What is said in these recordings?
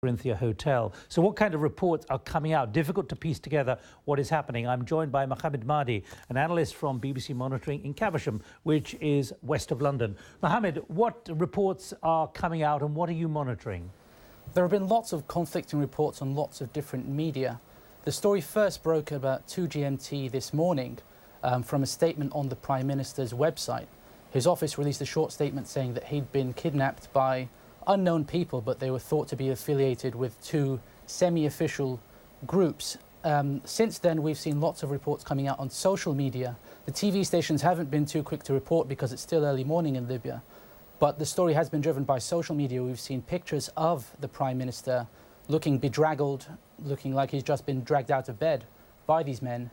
Corinthia Hotel. So what kind of reports are coming out? Difficult to piece together what is happening. I'm joined by Mohammed Mahdi, an analyst from BBC Monitoring in Caversham, which is west of London. Mohammed, what reports are coming out and what are you monitoring? There have been lots of conflicting reports on lots of different media. The story first broke about 2 GMT this morning from a statement on the Prime Minister's website. His office released a short statement saying that he'd been kidnapped by unknown people, but they were thought to be affiliated with 2 semi-official groups. Since then, we've seen lots of reports coming out on social media. The TV stations haven't been too quick to report because it's still early morning in Libya. But the story has been driven by social media. We've seen pictures of the Prime Minister looking bedraggled, looking like he's just been dragged out of bed by these men.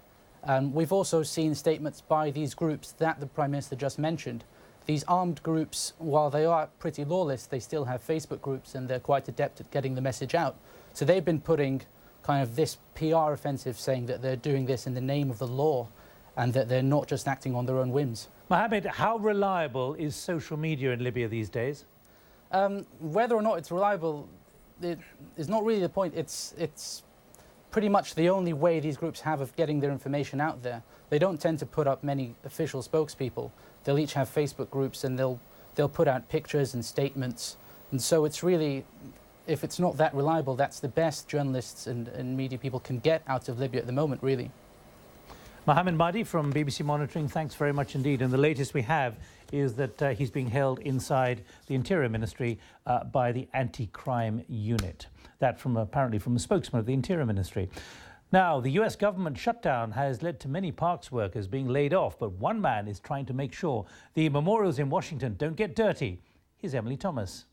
We've also seen statements by these groups that the Prime Minister just mentioned. These armed groups, while they are pretty lawless, they still have Facebook groups and they're quite adept at getting the message out. So they've been putting kind of this PR offensive saying that they're doing this in the name of the law and that they're not just acting on their own whims. Mohammed, how reliable is social media in Libya these days? Whether or not it's reliable is not really the point. It's pretty much the only way these groups have of getting their information out there. They don't tend to put up many official spokespeople. They'll each have Facebook groups and they'll put out pictures and statements. And so it's really, if it's not that reliable, that's the best journalists and media people can get out of Libya at the moment, really. Mohammed Mahdi from BBC Monitoring, thanks very much indeed. And the latest we have is that he's being held inside the Interior Ministry by the anti-crime unit. That apparently from a spokesman of the Interior Ministry. Now, the US government shutdown has led to many parks workers being laid off, but one man is trying to make sure the memorials in Washington don't get dirty. Here's Emily Thomas.